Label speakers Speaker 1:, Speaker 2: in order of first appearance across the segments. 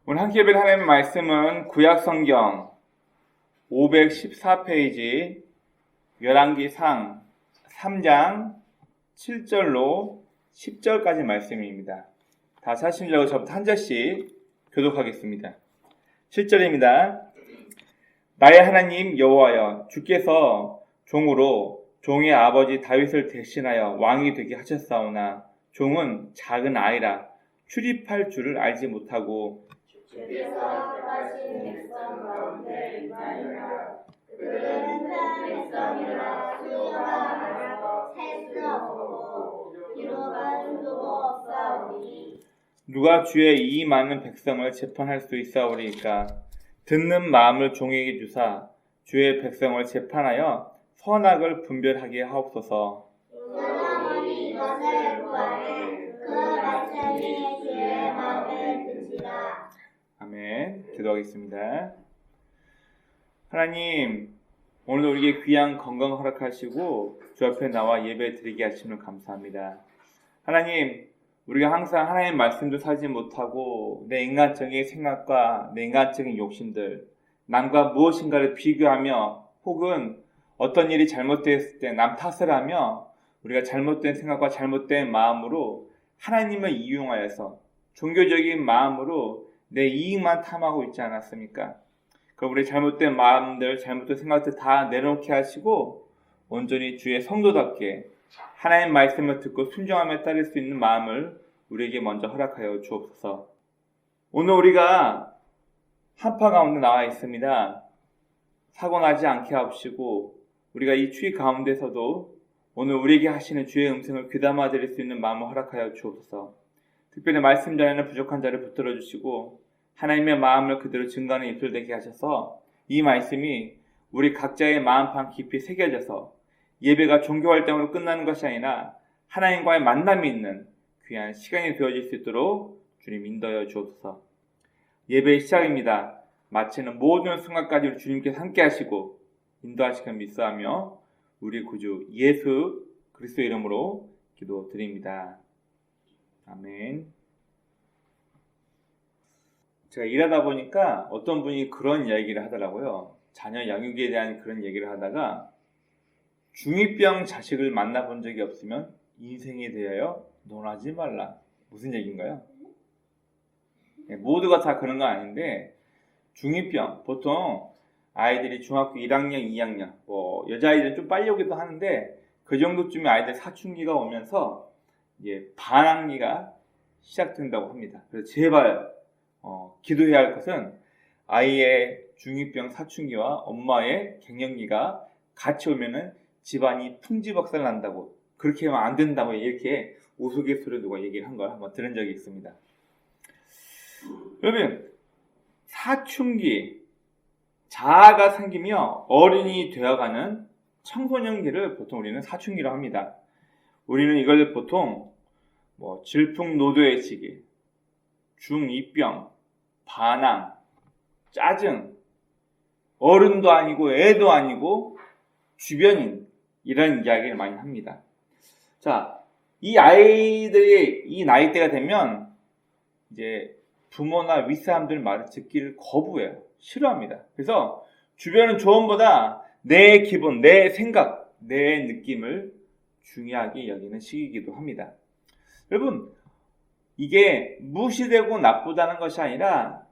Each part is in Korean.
Speaker 1: 오늘 함께 뵐 하나님의 말씀은 구약성경 514페이지 열왕기상 3장 7절로 10절까지 말씀입니다. 다 하신 줄 알고 저부터 한 절씩 교독하겠습니다. 7절입니다. 나의 하나님 여호와여, 주께서 종으로 종의 아버지 다윗을 대신하여 왕이 되게 하셨사오나 종은 작은 아이라 출입할 줄을 알지 못하고
Speaker 2: 주께서 택하신 백성 가운데 있나이다. 그들은 큰 백성이라 수가 많아서 셀 수 없고 기록할 수도 없사오니
Speaker 1: 누가 주의 이 많은 백성을 재판할 수 있사오리이까. 듣는 마음을 종에게 주사 주의 백성을 재판하여 선악을 분별하게 하옵소서.
Speaker 2: 사람이 이것을 구하는 그 말씀이 주의 마음에 드시라.
Speaker 1: 아멘. 기도하겠습니다. 하나님, 오늘도 우리에게 귀한 건강 허락하시고 주 앞에 나와 예배 드리게 하심을 감사합니다. 하나님, 우리가 항상 하나님의 말씀도 살지 못하고 내 인간적인 생각과 내 인간적인 욕심들, 남과 무엇인가를 비교하며 혹은 어떤 일이 잘못되었을 때 남 탓을 하며 우리가 잘못된 생각과 잘못된 마음으로 하나님을 이용하여서 종교적인 마음으로 내 이익만 탐하고 있지 않았습니까? 그럼 우리 잘못된 마음들, 잘못된 생각들 다 내려놓게 하시고 온전히 주의 성도답게 하나님의 말씀을 듣고 순종하며 따를 수 있는 마음을 우리에게 먼저 허락하여 주옵소서. 오늘 우리가 한파 가운데 나와 있습니다. 사고 나지 않게 하옵시고 우리가 이 추위 가운데서도 오늘 우리에게 하시는 주의 음성을 귀담아 드릴 수 있는 마음을 허락하여 주옵소서. 특별히 말씀 전에는 부족한 자를 붙들어 주시고 하나님의 마음을 그대로 증거하는 입술 되게 하셔서 이 말씀이 우리 각자의 마음판 깊이 새겨져서 예배가 종교활동으로 끝나는 것이 아니라 하나님과의 만남이 있는 귀한 시간이 되어질 수 있도록 주님 인도하여 주옵소서. 예배의 시작입니다. 마치는 모든 순간까지 우리 주님께서 함께 하시고 인도하시길 믿사하며 우리 구주 예수 그리스도의 이름으로 기도드립니다. 아멘. 제가 일하다 보니까 어떤 분이 그런 이야기를 하더라고요. 자녀 양육에 대한 그런 얘기를 하다가 중2병 자식을 만나본 적이 없으면 인생에 대하여 논하지 말라. 무슨 얘기인가요? 모두가 다 그런 건 아닌데 중2병, 보통 아이들이 중학교 1학년, 2학년, 여자아이들은 좀 빨리 오기도 하는데 그 정도쯤에 아이들 사춘기가 오면서 이제 반항기가 시작된다고 합니다. 그래서 제발 기도해야 할 것은 아이의 중2병 사춘기와 엄마의 갱년기가 같이 오면은 집안이 풍지박살 난다고, 그렇게 하면 안 된다고 이렇게 우스갯소리로 누가 얘기를 한 걸 한번 들은 적이 있습니다. 여러분, 사춘기, 자아가 생기며 어른이 되어가는 청소년기를 보통 우리는 사춘기로 합니다. 우리는 이걸 보통 질풍노도의 시기, 중2병, 반항, 짜증, 어른도 아니고 애도 아니고 주변인, 이런 이야기를 많이 합니다. 자, 이 아이들이 이 나이대가 되면 이제 부모나 윗사람들 말을 듣기를 거부해요. 싫어합니다. 그래서 주변은 조언보다 내 기분, 내 생각, 내 느낌을 중요하게 여기는 시기이기도 합니다. 여러분, 이게 무시되고 나쁘다는 것이 아니라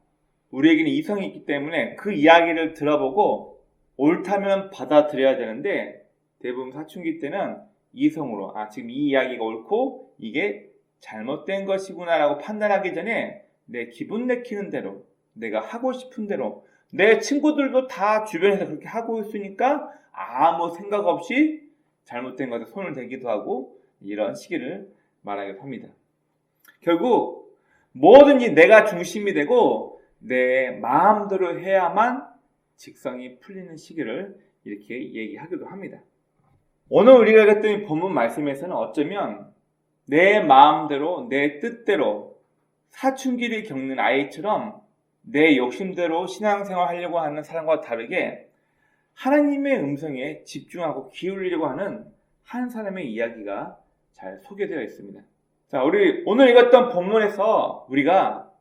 Speaker 1: 우리에게는 이성이 있기 때문에 그 이야기를 들어보고 옳다면 받아들여야 되는데 대부분 사춘기 때는 이성으로 지금 이 이야기가 옳고 이게 잘못된 것이구나 라고 판단하기 전에 내 기분 내키는 대로, 내가 하고 싶은 대로, 내 친구들도 다 주변에서 그렇게 하고 있으니까 아무 생각 없이 잘못된 것에 손을 대기도 하고 이런 시기를 말하기도 합니다. 결국 뭐든지 내가 중심이 되고 내 마음대로 해야만 직성이 풀리는 시기를 이렇게 얘기하기도 합니다. 오늘 우리가 읽었던 본문 말씀에서는 어쩌면 내 마음대로, 내 뜻대로 사춘기를 겪는 아이처럼 내 욕심대로 신앙생활 하려고 하는 사람과 다르게 하나님의 음성에 집중하고 기울이려고 하는 한 사람의 이야기가 잘 소개되어 있습니다. 자, 우리 오늘 읽었던 본문에서 우리가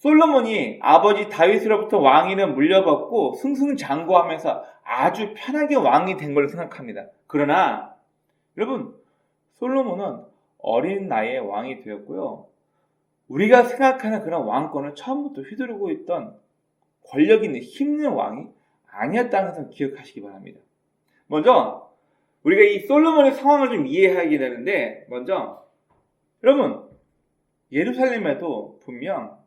Speaker 1: 솔로몬이 아버지 다윗으로부터 왕위를 물려받고 승승장구하면서 아주 편하게 왕이 된 걸로 생각합니다. 그러나 여러분, 솔로몬은 어린 나이에 왕이 되었고요. 우리가 생각하는 그런 왕권을 처음부터 휘두르고 있던 권력 있는 힘있는 왕이 아니었다는 것을 기억하시기 바랍니다. 먼저 우리가 이 솔로몬의 상황을 좀 이해하게 되는데, 먼저 여러분, 예루살렘에도 분명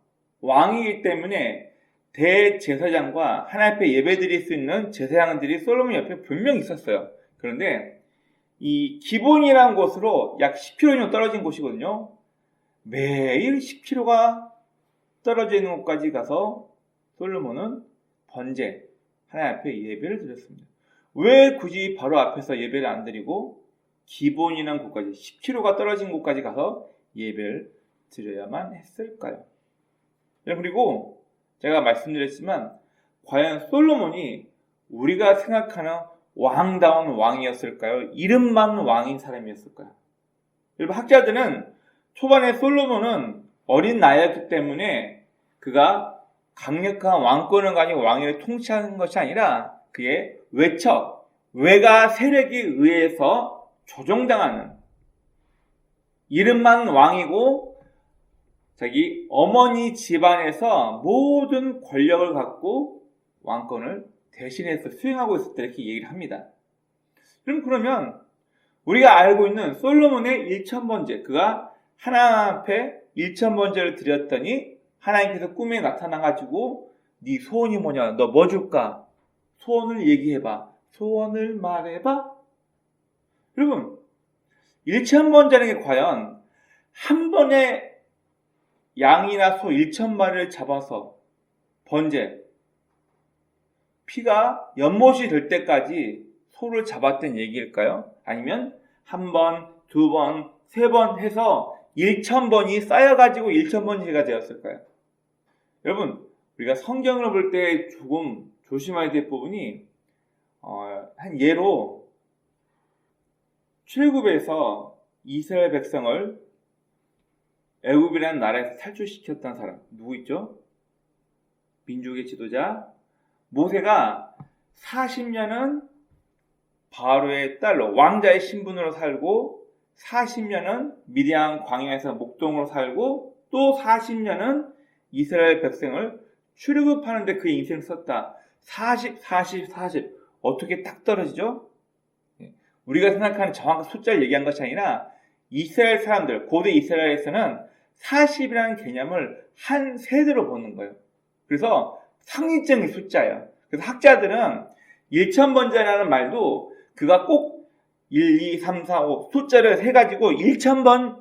Speaker 1: 왕이기 때문에 대제사장과 하나님 앞에 예배드릴 수 있는 제사장들이 솔로몬 옆에 분명히 있었어요. 그런데 이 기본이라는 곳으로 약 10km 정도 떨어진 곳이거든요. 매일 10km가 떨어져 있는 곳까지 가서 솔로몬은 번제, 하나님 앞에 예배를 드렸습니다. 왜 굳이 바로 앞에서 예배를 안 드리고 기본이라는 곳까지 10km가 떨어진 곳까지 가서 예배를 드려야만 했을까요? 그리고 제가 말씀드렸지만 과연 솔로몬이 우리가 생각하는 왕다운 왕이었을까요? 이름만 왕인 사람이었을까요? 여러분, 학자들은 초반에 솔로몬은 어린 나이였기 때문에 그가 강력한 왕권을 가지고 왕위를 통치하는 것이 아니라 그의 외척, 외가 세력에 의해서 조종당하는, 이름만 왕이고 자기 어머니 집안에서 모든 권력을 갖고 왕권을 대신해서 수행하고 있었다, 이렇게 얘기를 합니다. 그러면 우리가 알고 있는 솔로몬의 일천번제, 그가 하나님 앞에 일천번제를 드렸더니 하나님께서 꿈에 나타나가지고 네 소원이 뭐냐, 너 뭐 줄까? 소원을 얘기해봐, 소원을 말해봐. 여러분, 일천번제라는 게 과연 한 번에 양이나 소 1,000마리를 잡아서 번제, 피가 연못이 될 때까지 소를 잡았던 얘기일까요? 아니면 한 번, 두 번, 세 번 해서 1,000번이 쌓여가지고 1,000번째가 되었을까요? 여러분, 우리가 성경을 볼 때 조금 조심해야 될 부분이 한 예로 출애굽에서 이스라엘 백성을 애굽이라는 나라에서 탈출시켰던 사람 누구 있죠? 민족의 지도자 모세가 40년은 바로의 딸로 왕자의 신분으로 살고 40년은 미디안 광야에서 목동으로 살고 또 40년은 이스라엘 백성을 출애굽하는데 그 인생을 썼다. 40, 40, 40 어떻게 딱 떨어지죠? 우리가 생각하는 정확한 숫자를 얘기한 것이 아니라 이스라엘 사람들, 고대 이스라엘에서는 40이라는 개념을 한 세대로 보는 거예요. 그래서 상위적인 숫자예요. 그래서 학자들은 1,000번제라는 말도 그가 꼭 1, 2, 3, 4, 5 숫자를 해가지고 1,000번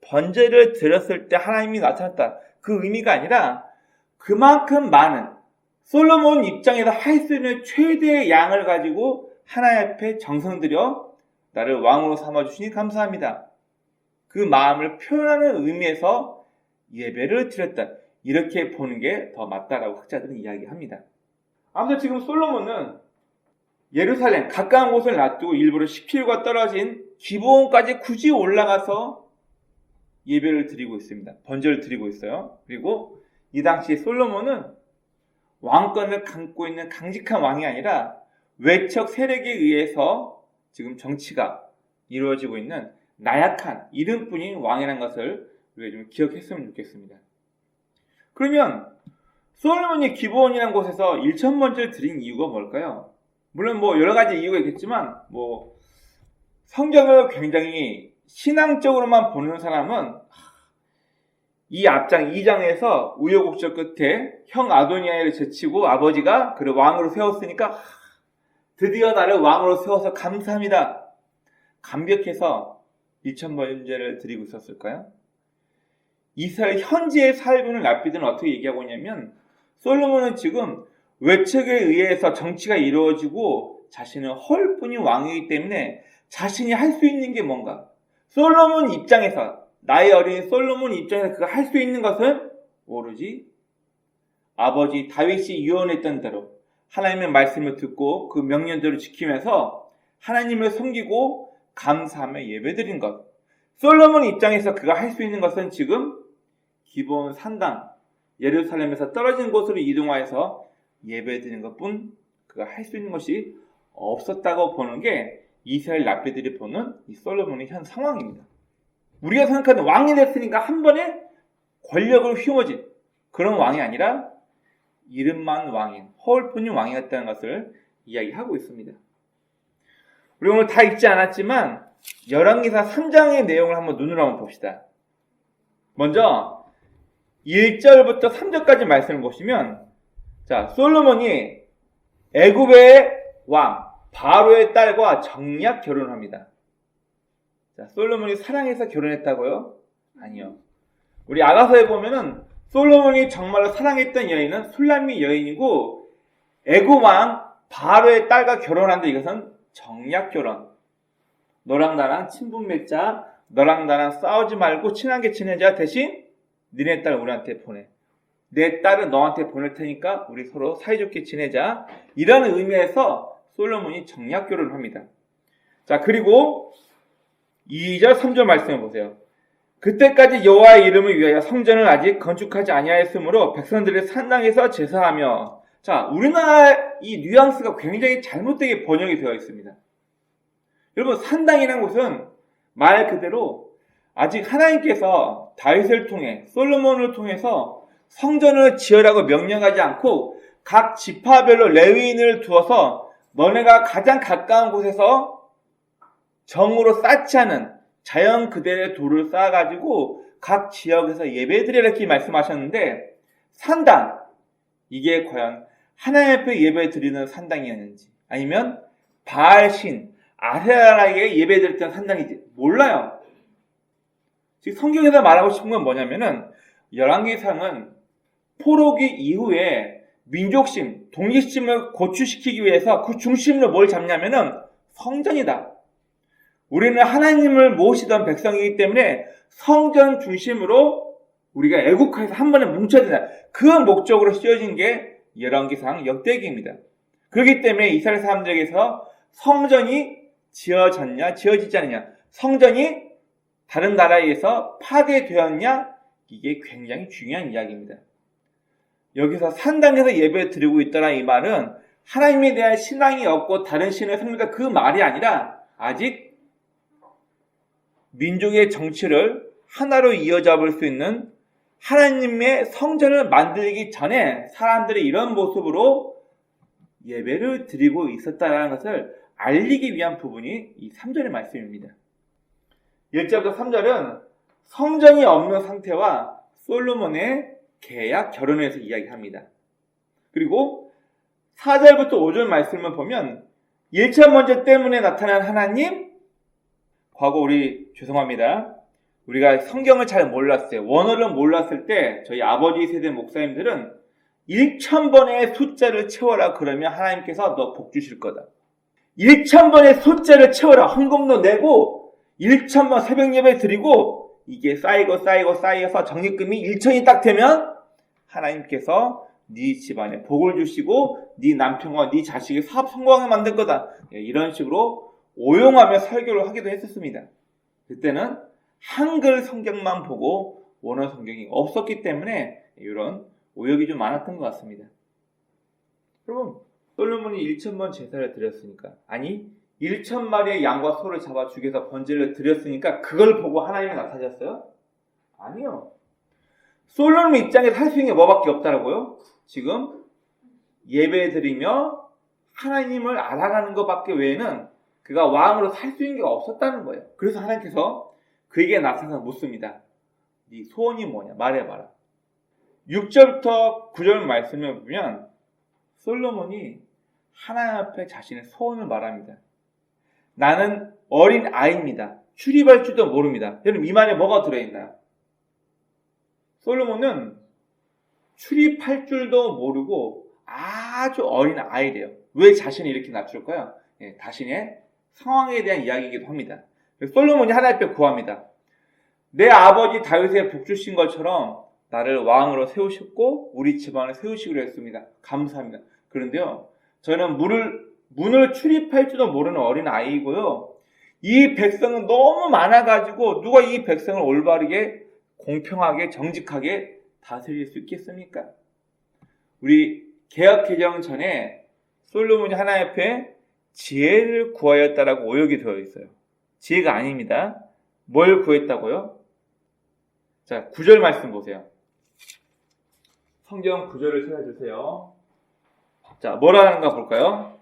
Speaker 1: 번제를 드렸을 때 하나님이 나타났다. 그 의미가 아니라 그만큼 많은 솔로몬 입장에서 할 수 있는 최대의 양을 가지고 하나님 앞에 정성 들여 나를 왕으로 삼아주시니 감사합니다. 그 마음을 표현하는 의미에서 예배를 드렸다. 이렇게 보는 게 더 맞다라고 학자들은 이야기합니다. 아무튼 지금 솔로몬은 예루살렘 가까운 곳을 놔두고 일부러 10km가 떨어진 기브온까지 굳이 올라가서 예배를 드리고 있습니다. 번제를 드리고 있어요. 그리고 이 당시 솔로몬은 왕권을 갖고 있는 강직한 왕이 아니라 외척 세력에 의해서 지금 정치가 이루어지고 있는 나약한 이름뿐인 왕이라는 것을 우리가 좀 기억했으면 좋겠습니다. 그러면 솔로몬이 기브온이라는 곳에서 1,000번제를 드린 이유가 뭘까요? 물론 여러 가지 이유가 있겠지만 성경을 굉장히 신앙적으로만 보는 사람은 이 앞장 2장에서 우여곡절 끝에 형 아도니아를 제치고 아버지가 그를 왕으로 세웠으니까 드디어 나를 왕으로 세워서 감사합니다. 감격해서 1,000번제를 드리고 있었을까요? 이스라엘 현지의 살군을 랍비드는 어떻게 얘기하고 있냐면 솔로몬은 지금 외척에 의해서 정치가 이루어지고 자신은 허울뿐인 왕이기 때문에 자신이 할 수 있는 게 뭔가, 솔로몬 입장에서, 나이 어린 솔로몬 입장에서 그가 할 수 있는 것은 오로지 아버지 다윗이 유언했던 대로 하나님의 말씀을 듣고 그 명령대로 지키면서 하나님을 섬기고 감사하며 예배드린 것. 솔로몬 입장에서 그가 할 수 있는 것은 지금 기본 산당, 예루살렘에서 떨어진 곳으로 이동하여서 예배드리는 것뿐 그가 할 수 있는 것이 없었다고 보는 게 이스라엘 랍비들이 보는 이 솔로몬의 현 상황입니다. 우리가 생각하는 왕이 됐으니까 한 번에 권력을 휘어진 그런 왕이 아니라 이름만 왕인 허울뿐인 왕이었다는 것을 이야기하고 있습니다. 우리 오늘 다 읽지 않았지만 열왕기사 3장의 내용을 한번 눈으로 한번 봅시다. 먼저 1절부터 3절까지 말씀을 보시면 자, 솔로몬이 애굽의 왕 바로의 딸과 정략 결혼을 합니다. 자, 솔로몬이 사랑해서 결혼했다고요? 아니요. 우리 아가서에 보면은 솔로몬이 정말로 사랑했던 여인은 술람미 여인이고 애굽 왕 바로의 딸과 결혼한데 이것은 정략 결혼. 너랑 나랑 친분 맺자. 너랑 나랑 싸우지 말고 친하게 지내자. 대신 너네 딸 우리한테 보내. 내 딸은 너한테 보낼 테니까 우리 서로 사이좋게 지내자. 이런 의미에서 솔로몬이 정략 결혼을 합니다. 자, 그리고 2절 3절 말씀해 보세요. 그때까지 여호와의 이름을 위하여 성전을 아직 건축하지 아니하였으므로 백성들이 산당에서 제사하며. 자, 우리나라 이 뉘앙스가 굉장히 잘못되게 번역이 되어 있습니다. 여러분, 산당이라는 곳은 말 그대로 아직 하나님께서 다윗을 통해 솔로몬을 통해서 성전을 지으라고 명령하지 않고 각 지파별로 레위인을 두어서 너네가 가장 가까운 곳에서 정으로 쌓지 않은 자연 그대로의 돌을 쌓아가지고 각 지역에서 예배드리라 이렇게 말씀하셨는데 산당, 이게 과연 하나님 앞에 예배 드리는 산당이었는지 아니면 바알신, 아세라에게 예배 드렸던 산당인지 몰라요. 지금 성경에서 말하고 싶은 건 뭐냐면은 열왕기상은 포로기 이후에 민족심, 독립심을 고취시키기 위해서 그 중심으로 뭘 잡냐면은 성전이다. 우리는 하나님을 모시던 백성이기 때문에 성전 중심으로 우리가 애국화해서 한 번에 뭉쳐야 된다. 그 목적으로 씌워진 게 열왕기상 역대기입니다. 그렇기 때문에 이스라엘 사람들에게서 성전이 지어졌냐 지어지지 않느냐, 성전이 다른 나라에서 파괴되었냐, 이게 굉장히 중요한 이야기입니다. 여기서 산당에서 예배 드리고 있더라 이 말은 하나님에 대한 신앙이 없고 다른 신을 섬긴다 그 말이 아니라 아직 민족의 정치를 하나로 이어잡을 수 있는 하나님의 성전을 만들기 전에 사람들이 이런 모습으로 예배를 드리고 있었다는 것을 알리기 위한 부분이 이 3절의 말씀입니다. 1절부터 3절은 성전이 없는 상태와 솔로몬의 계약 결혼에 대해서 이야기합니다. 그리고 4절부터 5절 말씀을 보면 1차 문제 때문에 나타난 하나님, 과거 우리 죄송합니다. 우리가 성경을 잘 몰랐어요. 원어를 몰랐을 때 저희 아버지 세대 목사님들은 1000번의 숫자를 채워라 그러면 하나님께서 너 복 주실 거다. 1000번의 숫자를 채워라. 헌금도 내고 1000번 새벽 예배 드리고 이게 쌓여서 적립금이 1000이 딱 되면 하나님께서 네 집안에 복을 주시고 네 남편과 네 자식이 사업 성공하게 만들 거다. 이런 식으로 오용하며 설교를 하기도 했었습니다. 그때는 한글 성경만 보고 원어 성경이 없었기 때문에 이런 오역이 좀 많았던 것 같습니다. 여러분, 솔로몬이 1000번 제사를 드렸으니까, 아니 1000마리의 양과 소를 잡아 죽여서 번제를 드렸으니까 그걸 보고 하나님이 나타나셨어요? 아니요. 솔로몬 입장에서 할 수 있는 게 뭐밖에 없다라고요? 지금 예배 드리며 하나님을 알아가는 것밖에 외에는 그가 왕으로 살 수 있는 게 없었다는 거예요. 그래서 하나님께서 그에게 나타나서 묻습니다. 네 소원이 뭐냐? 말해봐라. 6절부터 9절 말씀을 보면 솔로몬이 하나님 앞에 자신의 소원을 말합니다. 나는 어린 아이입니다. 출입할 줄도 모릅니다. 여러분, 이 말에 뭐가 들어있나요? 솔로몬은 출입할 줄도 모르고 아주 어린 아이래요. 왜 자신을 이렇게 낮출까요? 자신의 상황에 대한 이야기이기도 합니다. 솔로몬이 하나님 앞에 구합니다. 내 아버지 다윗의 복 주신 것처럼 나를 왕으로 세우셨고 우리 집안을 세우시기로 했습니다. 감사합니다. 그런데요, 저는 문을 출입할 줄도 모르는 어린 아이이고요, 이 백성은 너무 많아가지고 누가 이 백성을 올바르게 공평하게 정직하게 다스릴 수 있겠습니까? 우리 개혁 개정 전에 솔로몬이 하나님 앞에 지혜를 구하였다라고 오역이 되어 있어요. 지혜가 아닙니다. 뭘 구했다고요? 자, 9절 말씀 보세요. 성경 9절을 찾아주세요. 자, 뭐라 하는가 볼까요?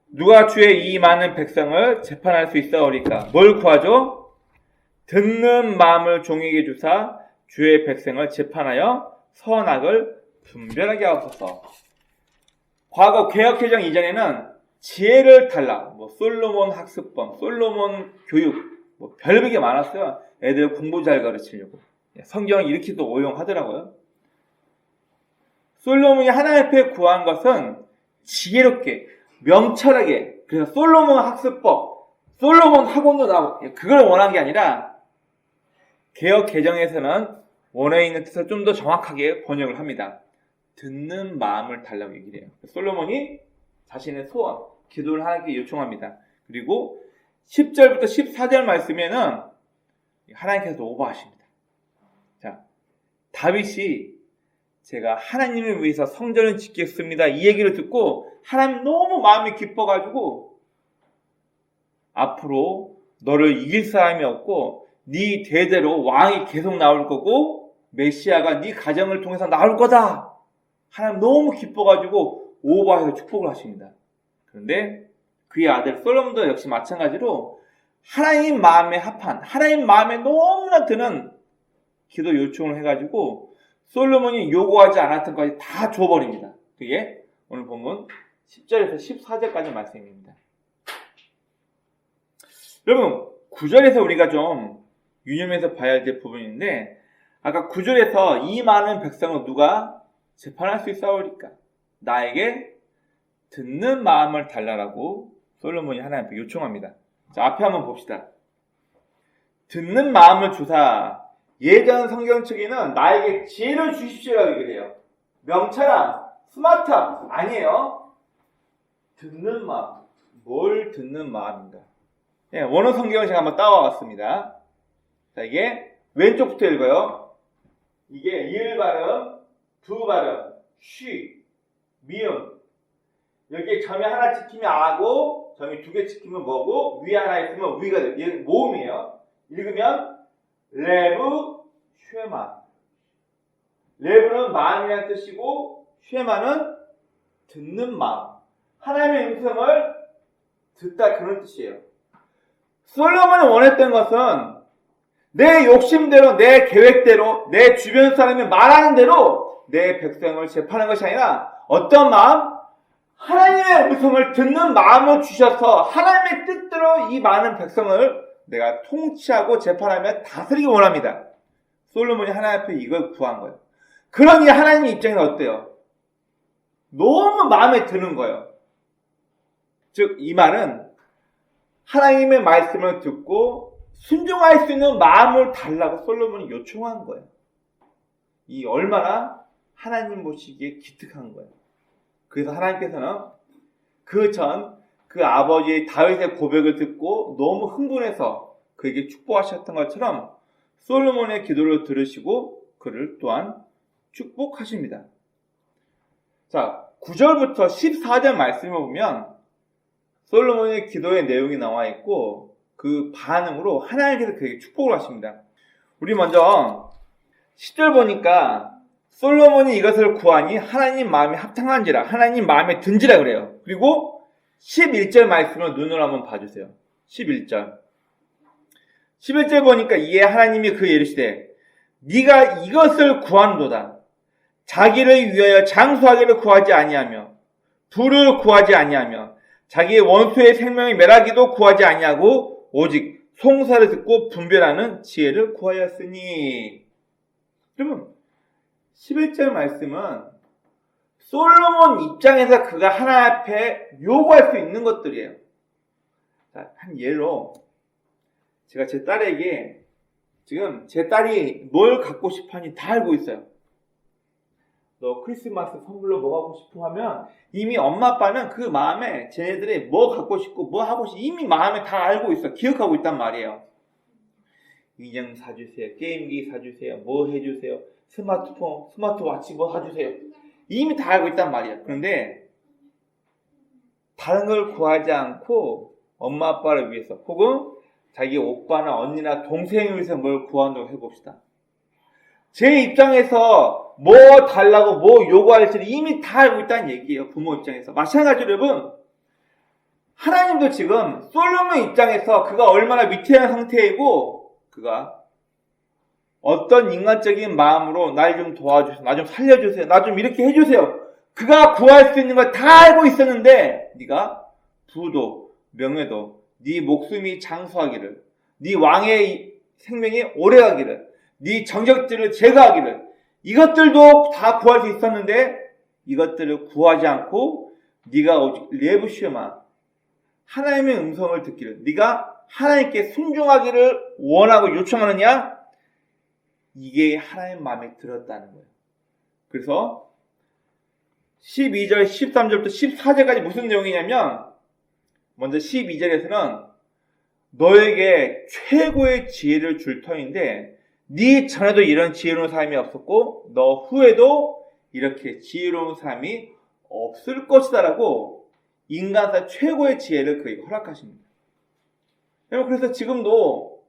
Speaker 1: 누가 주의 이 많은 백성을 재판할 수 있사오리까? 뭘 구하죠? 듣는 마음을 종에게 주사 주의 백성을 재판하여 선악을 분별하게 하옵소서. 과거 개혁개정 이전에는 지혜를 달라, 솔로몬 학습법, 솔로몬 교육, 별벽이 많았어요. 애들 공부 잘 가르치려고. 성경을 이렇게도 오용하더라고요. 솔로몬이 하나님 앞에 구한 것은 지혜롭게, 명철하게, 그래서 솔로몬 학습법, 솔로몬 학원도 나오고, 그걸 원한 게 아니라, 개혁 개정에서는 원에 있는 뜻을 좀 더 정확하게 번역을 합니다. 듣는 마음을 달라고 얘기를 해요. 솔로몬이 자신의 소원, 기도를 하나님께 요청합니다. 그리고 10절부터 14절 말씀에는 하나님께서 오버하십니다. 자, 다윗이 제가 하나님을 위해서 성전을 짓겠습니다. 이 얘기를 듣고 하나님 너무 마음이 기뻐가지고 앞으로 너를 이길 사람이 없고 네 대대로 왕이 계속 나올 거고 메시아가 네 가정을 통해서 나올 거다. 하나님 너무 기뻐가지고 오버해서 축복을 하십니다. 그런데 그의 아들 솔로몬도 역시 마찬가지로 하나님 마음에 합한, 하나님 마음에 너무나 드는 기도 요청을 해가지고 솔로몬이 요구하지 않았던 것까지 다 줘버립니다. 그게 오늘 보면 10절에서 14절까지 말씀입니다. 여러분 9절에서 우리가 좀 유념해서 봐야 될 부분인데 아까 9절에서 이 많은 백성을 누가 재판할 수 있사오리까? 나에게 듣는 마음을 달라라고 솔로몬이 하나님께 요청합니다. 자, 앞에 한번 봅시다. 듣는 마음을 주사. 예전 성경책에는 나에게 지혜를 주십시오라고 얘기를 해요. 명철함, 스마트함 아니에요. 듣는 마음. 뭘 듣는 마음인가? 예, 원어 성경을 제가 한번 따와왔습니다. 자, 이게 왼쪽부터 읽어요. 이게 이을 발음, 두 발음, 쉬, 미음. 여기에 점이 하나 찍히면 아고, 점이 두 개 찍히면 뭐고, 위에 하나 있으면 위가 돼요. 이게 모음이에요. 읽으면 레브, 쉐마. 레브는 마음이라는 뜻이고, 쉐마는 듣는 마음. 하나님의 음성을 듣다 그런 뜻이에요. 솔로몬이 원했던 것은 내 욕심대로, 내 계획대로, 내 주변 사람이 말하는 대로 내 백성을 재판하는 것이 아니라 어떤 마음? 하나님의 음성을 듣는 마음을 주셔서 하나님의 뜻대로 이 많은 백성을 내가 통치하고 재판하며 다스리기 원합니다. 솔로몬이 하나님 앞에 이걸 구한 거예요. 그러니 하나님의 입장에는 어때요? 너무 마음에 드는 거예요. 즉, 이 말은 하나님의 말씀을 듣고 순종할 수 있는 마음을 달라고 솔로몬이 요청한 거예요. 이 얼마나 하나님 보시기에 기특한 거예요. 그래서 하나님께서는 그 아버지의 다윗의 고백을 듣고 너무 흥분해서 그에게 축복하셨던 것처럼 솔로몬의 기도를 들으시고 그를 또한 축복하십니다. 자, 9절부터 14절 말씀을 보면 솔로몬의 기도의 내용이 나와 있고 그 반응으로 하나님께서 그에게 축복을 하십니다. 우리 먼저 10절 보니까 솔로몬이 이것을 구하니 하나님 마음에 합당한지라, 하나님 마음에 든지라 그래요. 그리고 11절 말씀을 눈으로 한번 봐주세요. 11절 보니까 이에 하나님이 그에게 이르시되 네가 이것을 구하는도다. 자기를 위하여 장수하기를 구하지 아니하며 부를 구하지 아니하며 자기의 원수의 생명의 멸하기도 구하지 아니하고 오직 송사를 듣고 분별하는 지혜를 구하였으니. 여러분 11절 말씀은 솔로몬 입장에서 그가 하나님 앞에 요구할 수 있는 것들이에요. 자, 한 예로 제가 제 딸에게 지금 제 딸이 뭘 갖고 싶어 하니 다 알고 있어요. 너 크리스마스 선물로 뭐 갖고 싶어 하면 이미 엄마 아빠는 그 마음에 쟤네들이 뭐 갖고 싶고 뭐 하고 싶고 이미 마음에 다 알고 있어. 기억하고 있단 말이에요. 인형 사주세요. 게임기 사주세요. 뭐 해주세요. 스마트폰, 스마트워치 뭐 사주세요. 이미 다 알고 있단 말이야. 그런데 다른 걸 구하지 않고 엄마 아빠를 위해서 혹은 자기 오빠나 언니나 동생을 위해서 뭘 구한다고 해봅시다. 제 입장에서 뭐 달라고 뭐 요구할지를 이미 다 알고 있다는 얘기예요. 부모 입장에서. 마찬가지로 여러분, 하나님도 지금 솔로몬 입장에서 그가 얼마나 위태한 상태이고 그가 어떤 인간적인 마음으로 날 좀 도와주세요. 나 좀 살려주세요. 나 좀 이렇게 해주세요. 그가 구할 수 있는 걸 다 알고 있었는데 네가 부도 명예도 네 목숨이 장수하기를 네 왕의 생명이 오래가기를 네 정적들을 제거하기를 이것들도 다 구할 수 있었는데 이것들을 구하지 않고 네가 오직 레브시오만 하나님의 음성을 듣기를 네가 하나님께 순종하기를 원하고 요청하느냐? 이게 하나님 마음에 들었다는 거예요. 그래서 12절, 13절부터 14절까지 무슨 내용이냐면 먼저 12절에서는 너에게 최고의 지혜를 줄 터인데 네 전에도 이런 지혜로운 사람이 없었고 너 후에도 이렇게 지혜로운 사람이 없을 것이다 라고 인간사 최고의 지혜를 그에게 허락하십니다. 여러분 그래서 지금도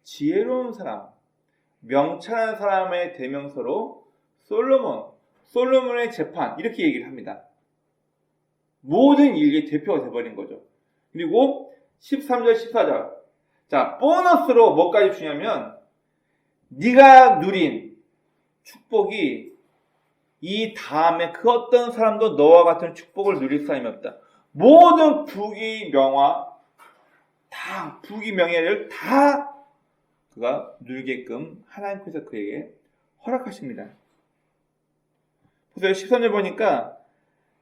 Speaker 1: 지혜로운 사람, 명철한 사람의 대명사로 솔로몬의 재판 이렇게 얘기를 합니다. 모든 일의 대표가 돼버린 거죠. 그리고 13절, 14절 자 보너스로 뭐까지 주냐면 네가 누린 축복이 이 다음에 그 어떤 사람도 너와 같은 축복을 누릴 사람이 없다. 모든 부귀 명화 다 부귀 명예를 다 그가 누리게끔 하나님께서 그에게 허락하십니다. 그래서 13절 보니까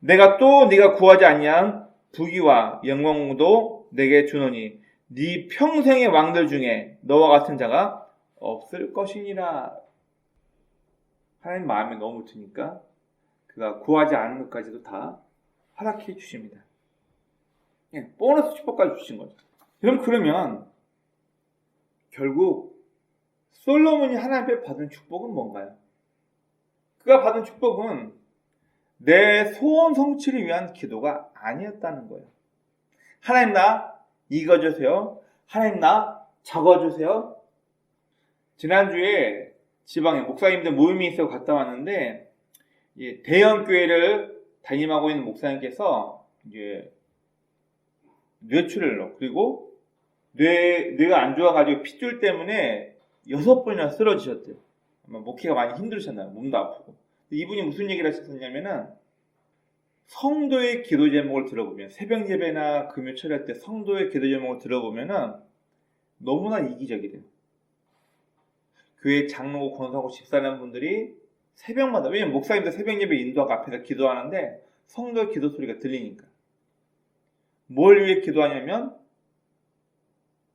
Speaker 1: 내가 또 네가 구하지 아니한 부귀와 영광도 내게 주노니 네 평생의 왕들 중에 너와 같은 자가 없을 것이니라. 하나님 마음에 너무 드니까 그가 구하지 않은 것까지도 다 허락해 주십니다. 보너스 축복까지 주신 거죠. 그러면 결국 솔로몬이 하나님 앞에 받은 축복은 뭔가요? 그가 받은 축복은 내 소원 성취를 위한 기도가 아니었다는 거예요. 하나님 나 이거 주세요. 하나님 나 저거 주세요. 지난주에 지방에 목사님들 모임이 있어 갔다 왔는데 대형 교회를 담임하고 있는 목사님께서 이제 뇌출혈로 그리고 뇌가 안 좋아가지고 핏줄 때문에 6번이나 쓰러지셨대요. 아마 목회가 많이 힘들으셨나요? 몸도 아프고. 이분이 무슨 얘기를 하셨냐면은 성도의 기도 제목을 들어보면 새벽 예배나 금요 철야 때 성도의 기도 제목을 들어보면은 너무나 이기적이래요. 교회 장로고 권사고 집사라는 분들이 새벽마다 왜냐면 목사님들 새벽 예배 인도하고 앞에서 기도하는데 성도의 기도 소리가 들리니까 뭘 위해 기도하냐면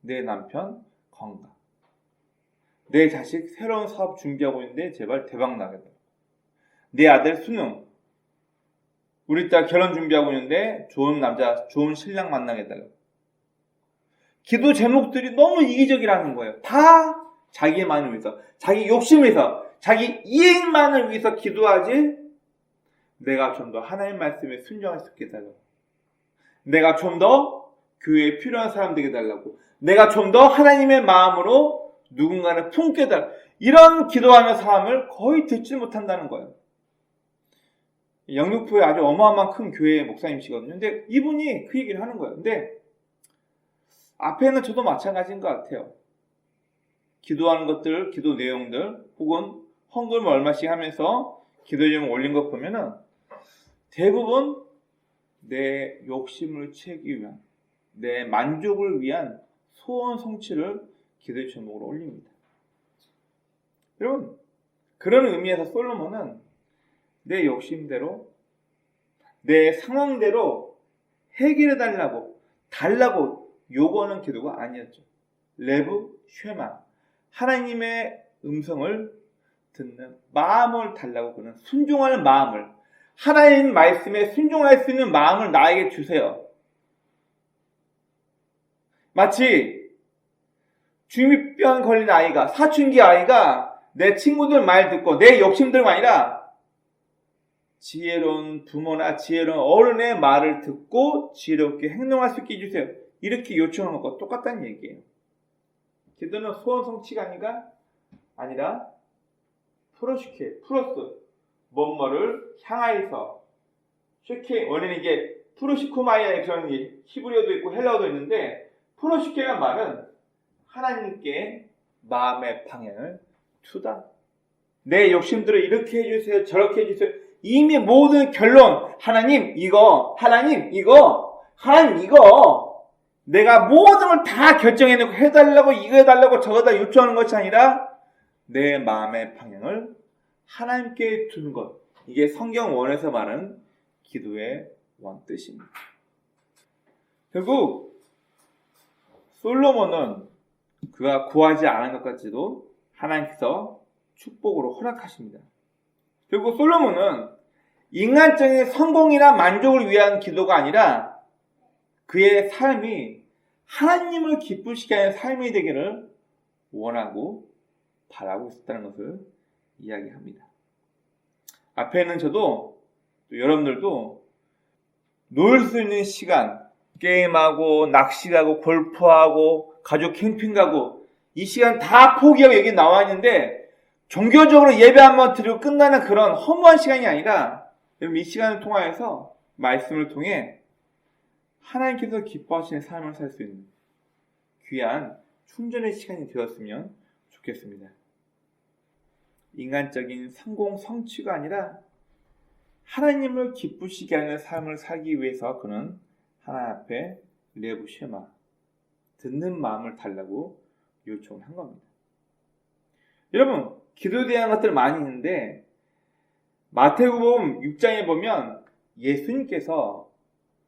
Speaker 1: 내 남편 건강, 내 자식 새로운 사업 준비하고 있는데 제발 대박 나게 달라고, 내 아들 수능, 우리 딸 결혼 준비하고 있는데 좋은 남자, 좋은 신랑 만나게 달라고. 기도 제목들이 너무 이기적이라는 거예요. 다 자기만을 위해서, 자기 욕심을 위해서, 자기 이익만을 위해서 기도하지 내가 좀 더 하나님 말씀에 순종할 수 있게 해달라고, 내가 좀 더 교회에 필요한 사람 되게 해달라고, 내가 좀 더 하나님의 마음으로 누군가를 품게 해달라고, 이런 기도하는 사람을 거의 듣지 못한다는 거예요. 영등포에 아주 어마어마한 큰 교회의 목사님이시거든요. 근데 이분이 그 얘기를 하는 거예요. 근데 앞에는 저도 마찬가지인 것 같아요. 기도하는 것들, 기도 내용들, 혹은 헌금을 얼마씩 하면서 기도 제목 올린 것 보면은 대부분 내 욕심을 채우기 위한, 내 만족을 위한 소원 성취를 기도 제목으로 올립니다. 여러분, 그런 의미에서 솔로몬은 내 욕심대로, 내 상황대로 해결해 달라고 요구하는 기도가 아니었죠. 레브 쉐만, 하나님의 음성을 듣는 마음을 달라고, 그는 순종하는 마음을, 하나님 말씀에 순종할 수 있는 마음을 나에게 주세요. 마치 중이병 걸린 아이가, 사춘기 아이가 내 친구들 말 듣고 내 욕심들만 아니라 지혜로운 부모나 지혜로운 어른의 말을 듣고 지혜롭게 행동할 수 있게 해주세요. 이렇게 요청하는 것과 똑같다는 얘기예요. 기도는 소원 성취가 아니라 프로시케, 플러스 뭐뭐를 향하여서 쉐케, 원래는 이게 프로시코마이아의 그런 히브리어도 있고 헬라어도 있는데 프로시케란 말은 하나님께 마음의 방향을 투다. 내 욕심들을 이렇게 해주세요, 저렇게 해주세요. 이미 모든 결론, 하나님 이거, 하나님 이거, 하나님 이거, 내가 모든 걸 다 결정해놓고 해달라고, 이거 해달라고, 저거 다 요청하는 것이 아니라 내 마음의 방향을 하나님께 두는 것. 이게 성경 원에서 말하는 기도의 원뜻입니다. 결국 솔로몬은 그가 구하지 않은 것 같지도 하나님께서 축복으로 허락하십니다. 결국 솔로몬은 인간적인 성공이나 만족을 위한 기도가 아니라 그의 삶이 하나님을 기쁘시게 하는 삶이 되기를 원하고 바라고 있었다는 것을 이야기합니다. 앞에는 저도 또 여러분들도 놀 수 있는 시간, 게임하고 낚시하고 골프하고 가족 캠핑 가고 이 시간 다 포기하고 여기 나와 있는데 종교적으로 예배 한번 드리고 끝나는 그런 허무한 시간이 아니라 여러분 이 시간을 통하여서 말씀을 통해 하나님께서 기뻐하시는 삶을 살 수 있는 귀한 충전의 시간이 되었으면 좋겠습니다. 인간적인 성공 성취가 아니라 하나님을 기쁘시게 하는 삶을 살기 위해서 그는 하나님 앞에 레부 쉐마, 듣는 마음을 달라고 요청을 한 겁니다. 여러분, 기도에 대한 것들 많이 있는데 마태복음 6장에 보면 예수님께서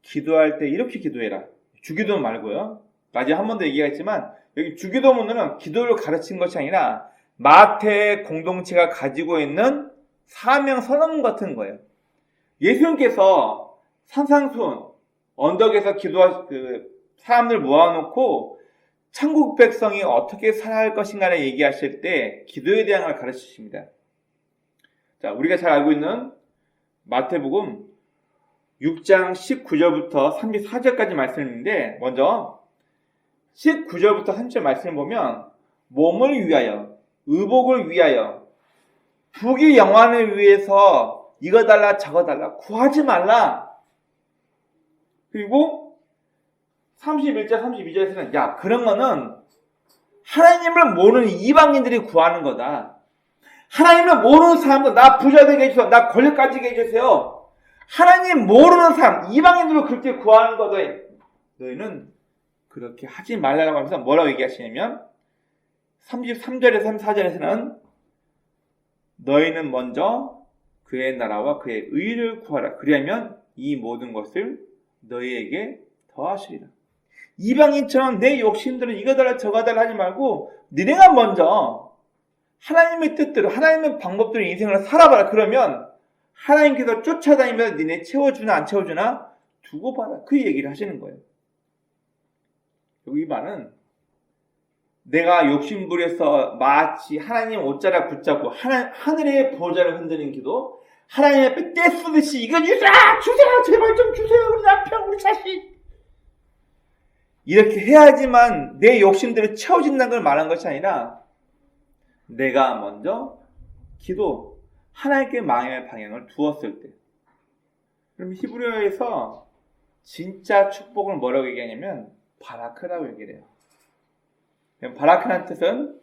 Speaker 1: 기도할 때 이렇게 기도해라. 주기도 말고요. 나중에 한 번 더 얘기했지만 여기 주기도문은 기도를 가르친 것이 아니라 마태 공동체가 가지고 있는 사명 선언문 같은 거예요. 예수님께서 산상수훈 언덕에서 사람들 모아놓고 천국 백성이 어떻게 살아갈 것인가를 얘기하실 때 기도에 대한 걸 가르치십니다. 자, 우리가 잘 알고 있는 마태복음 6장 19절부터 34절까지 말씀인데 먼저 19절부터 30절 말씀을 보면 몸을 위하여, 의복을 위하여, 부귀 영화를 위해서 이거 달라 저거 달라 구하지 말라. 그리고 31절 32절에서는 야 그런 거는 하나님을 모르는 이방인들이 구하는 거다. 하나님을 모르는 사람도 나 부자 되게 해주세요. 나 권력 가지게 해주세요. 하나님 모르는 사람 이방인들도 그렇게 구하는 거다. 너희는 그렇게 하지 말라고 하면서 뭐라고 얘기하시냐면 33절에서 34절에서는 너희는 먼저 그의 나라와 그의 의를 구하라. 그리하면 이 모든 것을 너희에게 더하시리라. 이방인처럼 내 욕심들은 이거 달라 저거 달라 하지 말고 너네가 먼저 하나님의 뜻대로 하나님의 방법대로 인생을 살아봐라. 그러면 하나님께서 쫓아다니면서 너네 채워주나 안 채워주나 두고 봐라. 그 얘기를 하시는 거예요. 여기 이 말은 내가 욕심부려서 마치 하나님 옷자락 붙잡고 하늘의 보좌를 흔드는 기도, 하나님 앞에 떼쓰듯이 이거 주세요 제발 좀 주세요 우리 남편 우리 자식 이렇게 해야지만 내 욕심들을 채워진다는 걸 말한 것이 아니라 내가 먼저 기도, 하나님께 마음의 방향을 두었을 때. 그럼 히브리어에서 진짜 축복을 뭐라고 얘기하냐면 바라크라고 얘기를 해요. 바라크라는 뜻은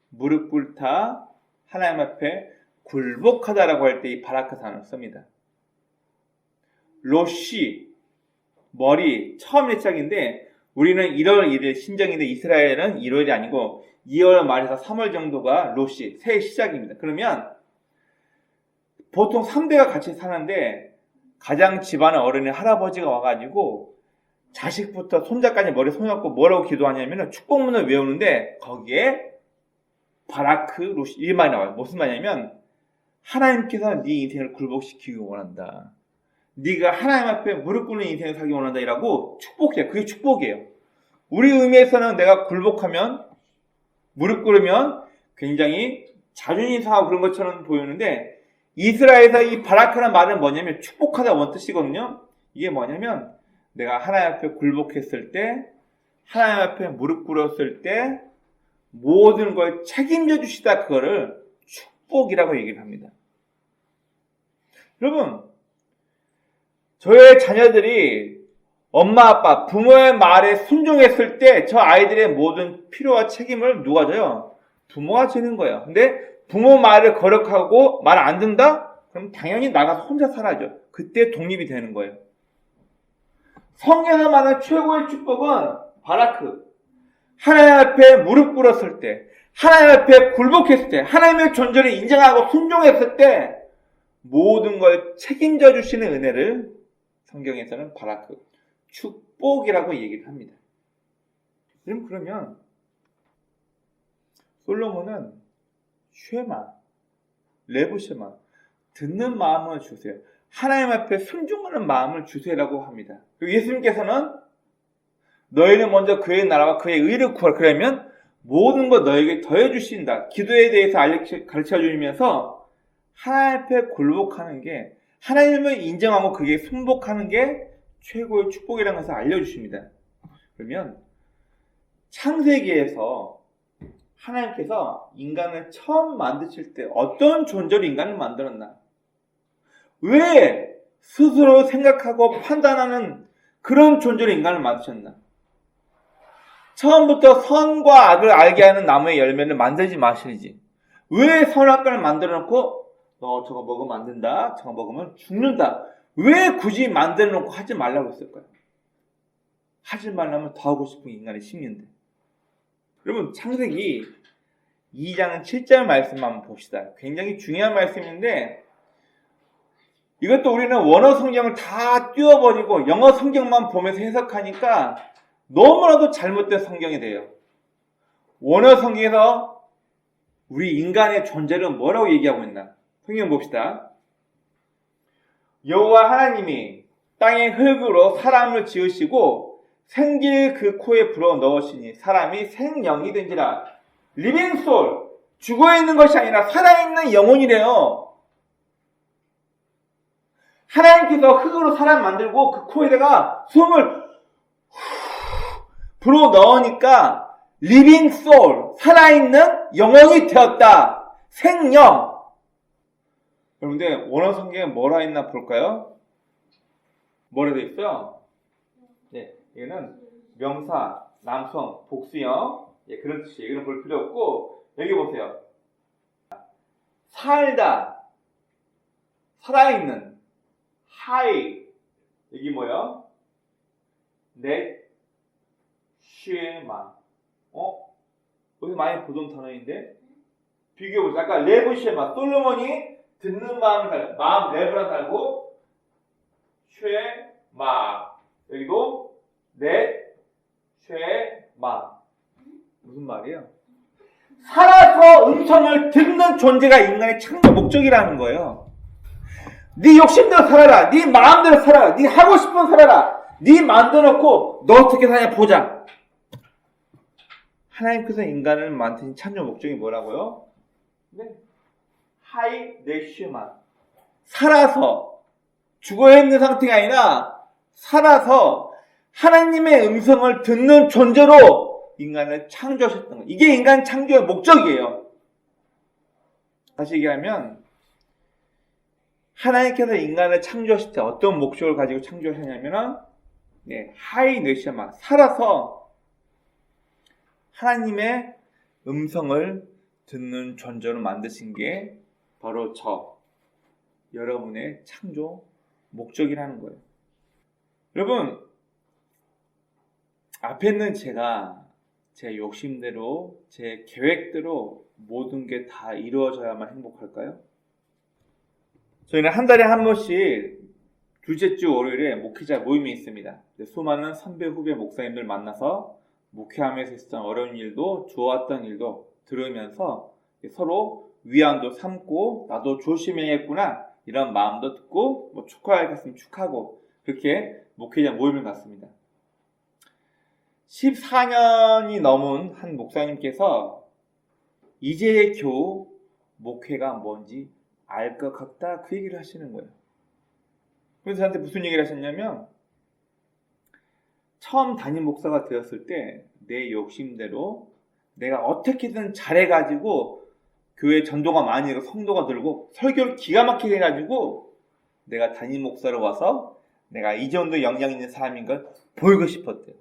Speaker 1: 무릎 꿇다, 하나님 앞에 굴복하다라고 할 때 이 바라크 단어를 씁니다. 로시, 머리, 처음의 시작인데 우리는 1월 1일 신정인데 이스라엘은 1월이 아니고 2월 말에서 3월 정도가 로시, 새해 시작입니다. 그러면 보통 3대가 같이 사는데 가장 집안의 어른의 할아버지가 와가지고 자식부터 손자까지 머리 손잡고 뭐라고 기도하냐면 축복문을 외우는데 거기에 바라크, 로시 이 말이 나와요. 무슨 말이냐면 하나님께서 네 인생을 굴복시키기 원한다. 네가 하나님 앞에 무릎 꿇는 인생을 살기 원한다 이라고 축복해요. 그게 축복이에요. 우리 의미에서는 내가 굴복하면 무릎 꿇으면 굉장히 자존심 상하고 그런 것처럼 보이는데 이스라엘에서 이 바라크라는 말은 뭐냐면 축복하다 원뜻이거든요. 이게 뭐냐면 내가 하나님 앞에 굴복했을 때, 하나님 앞에 무릎 꿇었을 때 모든 걸 책임져 주시다, 그거를 축복이라고 얘기를 합니다. 여러분, 저의 자녀들이 엄마 아빠 부모의 말에 순종했을 때 저 아이들의 모든 필요와 책임을 누가 져요? 부모가 지는 거예요. 근데 부모 말을 거역하고 말 안 듣는다? 그럼 당연히 나가서 혼자 살아야죠. 그때 독립이 되는 거예요. 성경에서 말하는 최고의 축복은 바라크, 하나님 앞에 무릎 꿇었을 때, 하나님 앞에 굴복했을 때, 하나님의 존재를 인정하고 순종했을 때 모든 걸 책임져 주시는 은혜를 성경에서는 바라크, 축복이라고 얘기를 합니다. 그러면 솔로몬은 쉐마, 레브쉐마, 듣는 마음을 주세요. 하나님 앞에 순종하는 마음을 주세요라고 합니다. 그리고 예수님께서는 너희는 먼저 그의 나라와 그의 의를 구하라. 그러면 모든 것 너에게 더해 주신다. 기도에 대해서 가르쳐 주면서 하나님 앞에 굴복하는 게, 하나님을 인정하고 그게 순복하는 게 최고의 축복이라는 것을 알려주십니다. 그러면 창세기에서 하나님께서 인간을 처음 만드실 때 어떤 존재로 인간을 만들었나? 왜 스스로 생각하고 판단하는 그런 존재로 인간을 만드셨나? 처음부터 선과 악을 알게 하는 나무의 열매를 만들지 마시지. 왜 선악과를 만들어 놓고 너 저거 먹으면 안 된다, 저거 먹으면 죽는다, 왜 굳이 만들어 놓고 하지 말라고 했을까요? 하지 말라면 더 하고 싶은 인간의 심리인데. 여러분, 창세기 2장 7절 말씀 한번 봅시다. 굉장히 중요한 말씀인데 이것도 우리는 원어 성경을 다 띄워버리고 영어 성경만 보면서 해석하니까 너무나도 잘못된 성경이 돼요. 원어 성경에서 우리 인간의 존재를 뭐라고 얘기하고 있나? 성경 봅시다. 여호와 하나님이 땅의 흙으로 사람을 지으시고 생기를 그 코에 불어 넣으시니 사람이 생영이 된지라. 리빙 소울, 죽어있는 것이 아니라 살아있는 영혼이래요. 하나님께서 흙으로 사람 만들고 그 코에다가 숨을 불어 넣으니까 리빙 소울, 살아있는 영혼이 되었다. 생영. 여러분들 원어 성경에 뭐라 했나 볼까요? 뭐라 되어 있어요? 네, 얘는 명사, 남성, 복수형, 예, 그런 뜻이에요. 이건 볼 필요 없고 여기 보세요. 살다, 살아있는, 하이, 여기 뭐요? 넷, 쉐마. 여기 많이 보던 단어인데 비교해보세요. 아까 레브 쉐마, 솔로몬이 듣는 마음을 달고, 마음 레브라 달고, 쉐마. 여기도 넷, 쉐마. 무슨 말이에요? 살아서 음성을 듣는 존재가 인간의 창조 목적이라는 거예요. 네 욕심대로 살아라. 네 마음대로 살아라. 네 하고 싶은 살아라. 네 만들어놓고 너 어떻게 사냐 보자. 하나님께서 인간을 만드신 창조 목적이 뭐라고요? 네. 하이 네슈만. 살아서 죽어있는 상태가 아니라 살아서 하나님의 음성을 듣는 존재로 인간을 창조하셨던 거예요. 이게 인간 창조의 목적이에요. 다시 얘기하면 하나님께서 인간을 창조하실 때 어떤 목적을 가지고 창조하셨냐면 하이 네시마, 살아서 하나님의 음성을 듣는 존재로 만드신 게 바로 여러분의 창조 목적이라는 거예요. 여러분, 앞에 있는 제가 제 욕심대로, 제 계획대로 모든 게 다 이루어져야만 행복할까요? 저희는 한 달에 한 번씩 둘째 주 월요일에 목회자 모임이 있습니다. 수많은 선배 후배 목사님들 만나서 목회하면서 있었던 어려운 일도 좋았던 일도 들으면서 서로 위안도 삼고 나도 조심해야겠구나 이런 마음도 듣고 축하하겠으면 축하하고 그렇게 목회자 모임을 갖습니다. 14년이 넘은 한 목사님께서 이제 겨우 목회가 뭔지 알 것 같다, 그 얘기를 하시는 거예요. 그래서 저한테 무슨 얘기를 하셨냐면, 처음 담임 목사가 되었을 때 내 욕심대로 내가 어떻게든 잘해가지고 교회 전도가 많이 되고 성도가 늘고 설교를 기가 막히게 해가지고 내가 담임 목사로 와서 내가 이 정도 영향 있는 사람인 걸 보이고 싶었대요.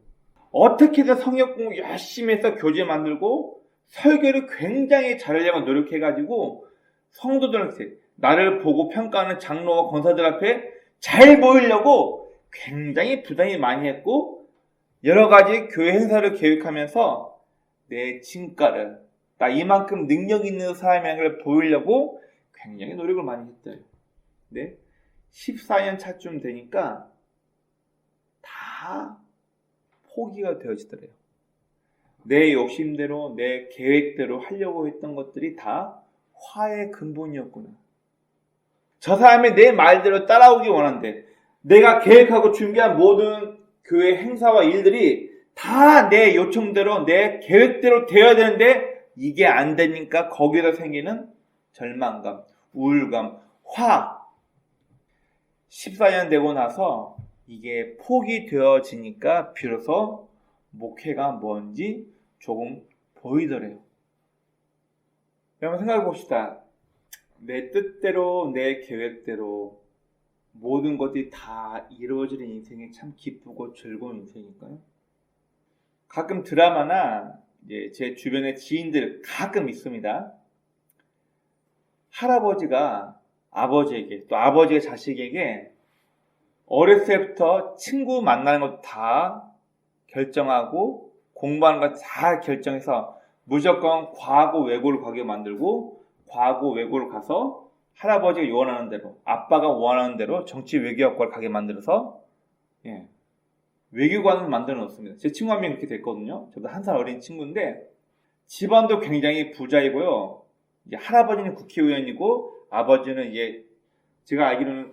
Speaker 1: 어떻게든 성역 공부 열심히 해서 교재 만들고 설교를 굉장히 잘하려고 노력해가지고 성도들한테 나를 보고 평가하는 장로와 권사들 앞에 잘 보이려고 굉장히 부단히 많이 했고, 여러 가지 교회 행사를 계획하면서 내 진가를, 나 이만큼 능력 있는 사람이라는 걸 보이려고 굉장히 노력을 많이 했대요. 근데 14년 차쯤 되니까 다 포기가 되어지더래요. 내 욕심대로, 내 계획대로 하려고 했던 것들이 다 화의 근본이었구나. 저 사람이 내 말대로 따라오기 원한대. 내가 계획하고 준비한 모든 교회 행사와 일들이 다 내 요청대로, 내 계획대로 되어야 되는데 이게 안 되니까 거기서 생기는 절망감, 우울감, 화. 14년 되고 나서 이게 포기되어지니까 비로소 목회가 뭔지 조금 보이더래요. 여러분 생각해 봅시다. 내 뜻대로, 내 계획대로 모든 것이 다 이루어지는 인생이 참 기쁘고 즐거운 인생일까요? 가끔 드라마나 제 주변의 지인들 가끔 있습니다. 할아버지가 아버지에게, 또 아버지가 자식에게 어렸을 때부터 친구 만나는 것 다 결정하고 공부하는 거 다 결정해서 무조건 과고 외고를 가게 만들고, 과고 외고를 가서 할아버지가 원하는 대로, 아빠가 원하는 대로 정치 외교학과를 가게 만들어서 외교관을 만들어 놓습니다. 제 친구 한 명이 그렇게 됐거든요. 저도 한 살 어린 친구인데 집안도 굉장히 부자이고요. 이제 할아버지는 국회의원이고 아버지는 제가 알기로는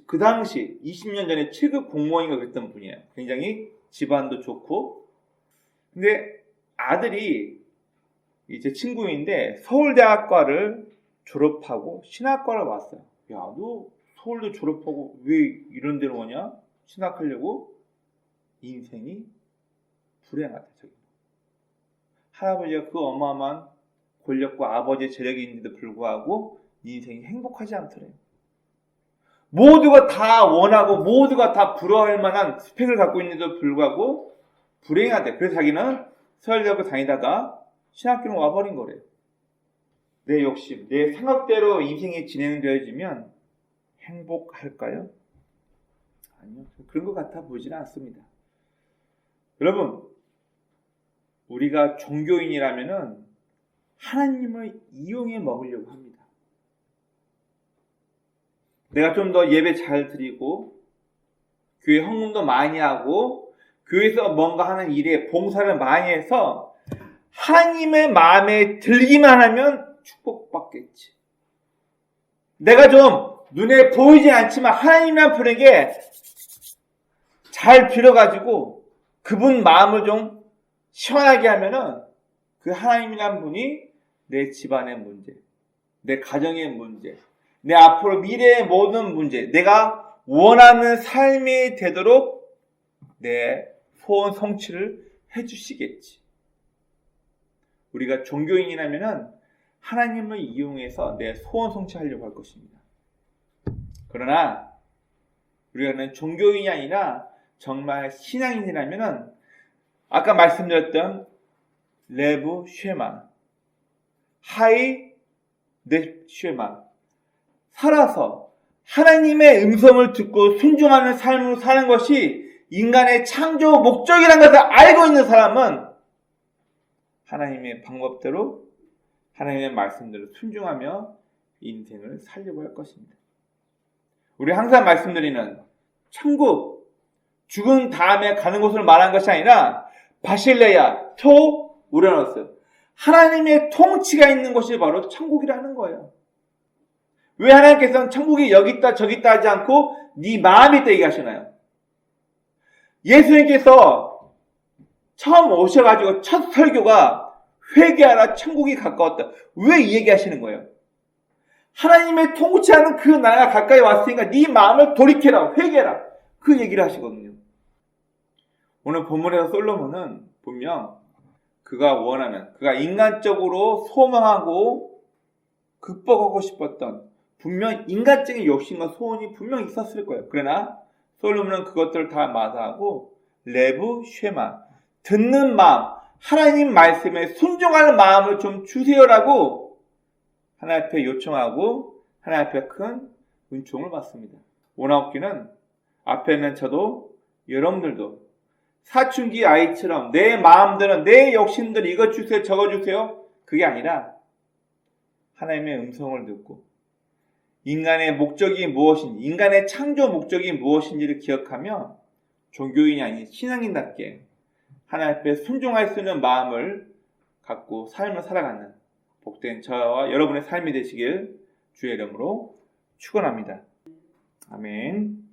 Speaker 1: 그 당시 20년 전에 7급 공무원인가 그랬던 분이에요. 굉장히 집안도 좋고. 근데 아들이 제 친구인데 서울대학과를 졸업하고 신학과를 왔어요. 야, 너 서울대 졸업하고 왜 이런 데로 오냐? 신학하려고? 인생이 불행하다. 저기. 할아버지가 그 어마어마한 권력과 아버지의 재력이 있는데도 불구하고 인생이 행복하지 않더래요. 모두가 다 원하고 모두가 다 부러워할 만한 스펙을 갖고 있는데도 불구하고 불행하대. 그래서 자기는 서울대학교 다니다가 신학교로 와버린 거래요. 내 욕심, 내 생각대로 인생이 진행되어지면 행복할까요? 아니요. 그런 것 같아 보이지는 않습니다. 여러분, 우리가 종교인이라면은 하나님을 이용해 먹으려고 합니다. 내가 좀 더 예배 잘 드리고 교회 헌금도 많이 하고 교회에서 뭔가 하는 일에 봉사를 많이 해서 하나님의 마음에 들기만 하면 축복받겠지. 내가 좀 눈에 보이지 않지만 하나님이란 분에게 잘 빌어가지고 그분 마음을 좀 시원하게 하면은 그 하나님이란 분이 내 집안의 문제, 내 가정의 문제, 내 앞으로 미래의 모든 문제, 내가 원하는 삶이 되도록 내 소원 성취를 해주시겠지. 우리가 종교인이라면은 하나님을 이용해서 내 소원 성취하려고 할 것입니다. 그러나 우리가 종교인이 아니라 정말 신앙인이라면은 아까 말씀드렸던 레브 쉐만, 하이 네 쉐만, 살아서 하나님의 음성을 듣고 순종하는 삶으로 사는 것이 인간의 창조 목적이라는 것을 알고 있는 사람은 하나님의 방법대로 하나님의 말씀대로 순종하며 인생을 살려고 할 것입니다. 우리 항상 말씀드리는 천국, 죽은 다음에 가는 곳을 말한 것이 아니라 바실레야, 토, 우라노스, 하나님의 통치가 있는 곳이 바로 천국이라는 거예요. 왜 하나님께서는 천국이 여기 있다 저기 있다 하지 않고 네 마음이 있다 얘기하시나요? 예수님께서 처음 오셔가지고 첫 설교가 회개하라 천국이 가까웠다. 왜 이 얘기 하시는 거예요? 하나님의 통치 하는 그 나라가 가까이 왔으니까 네 마음을 돌이켜라. 회개해라. 그 얘기를 하시거든요. 오늘 본문에서 솔로몬은 분명 그가 원하는, 그가 인간적으로 소망하고 극복하고 싶었던 분명 인간적인 욕심과 소원이 분명 있었을 거예요. 그러나 솔로몬은 그것들을 다 마다하고 레브 쉐마, 듣는 마음, 하나님 말씀에 순종하는 마음을 좀 주세요라고 하나님 앞에 요청하고 하나님 앞에 큰 은총을 받습니다. 원하옵기는 앞에 있는 저도 여러분들도 사춘기 아이처럼 내 마음들은 내 욕심들 이것 주세요 저것 주세요 그게 아니라 하나님의 음성을 듣고 인간의 목적이 무엇인지, 인간의 창조 목적이 무엇인지를 기억하며 종교인이 아닌 신앙인답게 하나님 앞에 순종할 수 있는 마음을 갖고 삶을 살아가는 복된 저와 여러분의 삶이 되시길 주의 이름으로 축원합니다. 아멘.